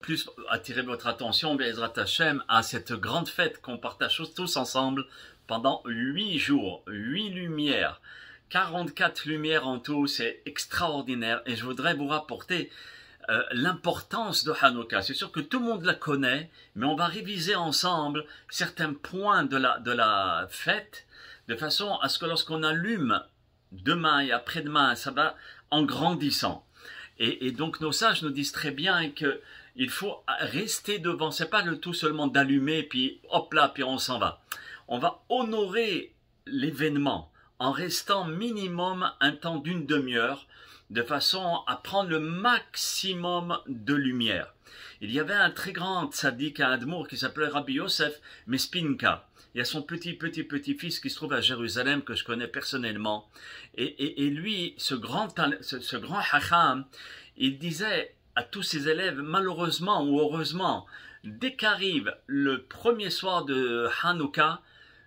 plus attirer votre attention, Be'ezrat Hashem, à cette grande fête qu'on partage tous ensemble pendant 8 jours, 8 lumières, 44 lumières en tout, c'est extraordinaire. Et je voudrais vous rapporter l'importance de Hanouka. C'est sûr que tout le monde la connaît, mais on va réviser ensemble certains points de la fête, de façon à ce que lorsqu'on allume demain et après-demain, ça va en grandissant. Et donc nos sages nous disent très bien que il faut rester devant. C'est pas le tout seulement d'allumer puis hop là puis on s'en va. On va honorer l'événement en restant minimum un temps d'une demi-heure de façon à prendre le maximum de lumière. Il y avait un très grand tzaddik à Admour qui s'appelait Rabbi Yosef Mespinka. Il y a son petit-fils qui se trouve à Jérusalem, que je connais personnellement. Et lui, ce grand hacham, il disait à tous ses élèves, malheureusement ou heureusement, dès qu'arrive le premier soir de Hanouka,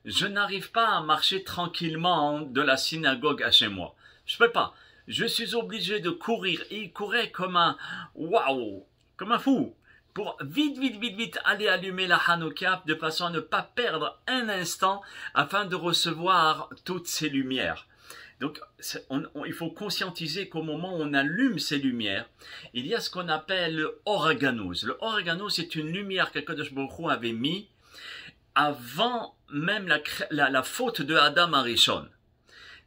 je n'arrive pas à marcher tranquillement de la synagogue à chez moi. Je peux pas. Je suis obligé de courir. Et il courait comme un fou, pour vite aller allumer la Hanouka de façon à ne pas perdre un instant afin de recevoir toutes ces lumières. Donc, il faut conscientiser qu'au moment où on allume ces lumières, il y a ce qu'on appelle le Oraganos. Le Oraganos, c'est une lumière qu'Akadosh Baruch Hu avait mis avant même la faute de Adam Arishon.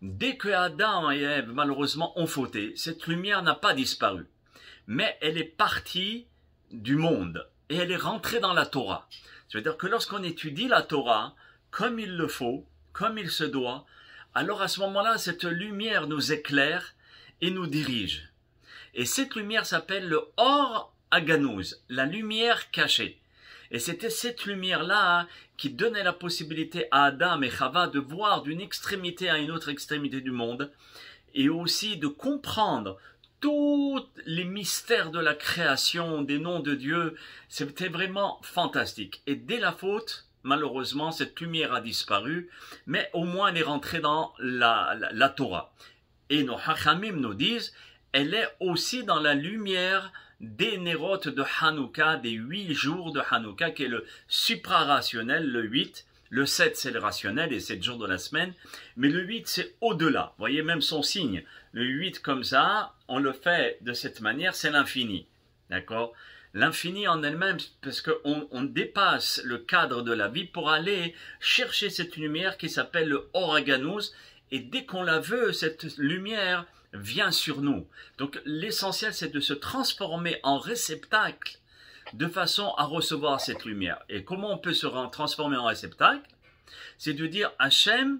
Dès que Adam et Ève, malheureusement, ont fauté, cette lumière n'a pas disparu. Mais elle est partie du monde et elle est rentrée dans la Torah. C'est-à-dire que lorsqu'on étudie la Torah comme il le faut, comme il se doit, alors à ce moment-là, cette lumière nous éclaire et nous dirige. Et cette lumière s'appelle le Or Aganouz, la lumière cachée. Et c'était cette lumière-là qui donnait la possibilité à Adam et Chava de voir d'une extrémité à une autre extrémité du monde et aussi de comprendre tous les mystères de la création, des noms de Dieu. C'était vraiment fantastique. Et dès la faute, malheureusement, cette lumière a disparu, mais au moins elle est rentrée dans la Torah. Et nos Hachamim nous disent, elle est aussi dans la lumière des nérotes de Hanouka, des 8 jours de Hanouka, qui est le suprarationnel, le 8. Le 7, c'est le rationnel, et 7 jours de la semaine. Mais le 8, c'est au-delà. Vous voyez même son signe. Le 8, comme ça, on le fait de cette manière, c'est l'infini. D'accord? L'infini en elle-même, parce qu'on dépasse le cadre de la vie pour aller chercher cette lumière qui s'appelle le Oraganus. Et dès qu'on la veut, cette lumière vient sur nous. Donc l'essentiel, c'est de se transformer en réceptacle de façon à recevoir cette lumière. Et comment on peut se transformer en réceptacle? C'est de dire, Hachem,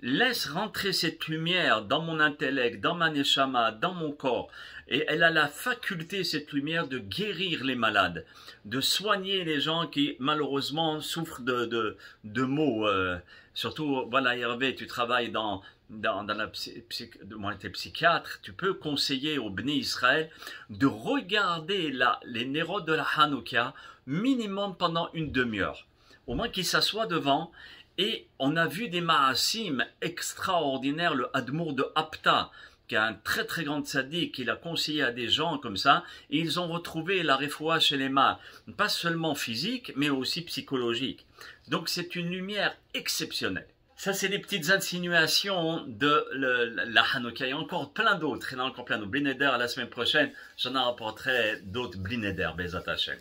laisse rentrer cette lumière dans mon intellect, dans ma neshama, dans mon corps. Et elle a la faculté, cette lumière, de guérir les malades, de soigner les gens qui, malheureusement, souffrent de maux. Surtout, voilà, Hervé, tu travailles dans la moi, t'es psychiatre, tu peux conseiller au Bnei Israël de regarder les nérotes de la Hanouka minimum pendant une demi-heure. Au moins qu'ils s'assoient devant. Et on a vu des ma'asim extraordinaires, le Admour de Apta, qui est un très grand tzaddik, qu'il a conseillé à des gens comme ça, et ils ont retrouvé la refoua chez les mains, pas seulement physique, mais aussi psychologique. Donc c'est une lumière exceptionnelle. Ça, c'est des petites insinuations de la Hanouka. Il y a encore plein d'autres. Il y en a encore plein d'autres. Bli Neder, la semaine prochaine, j'en apporterai d'autres Bli Neder, Be'ezrat Hashem.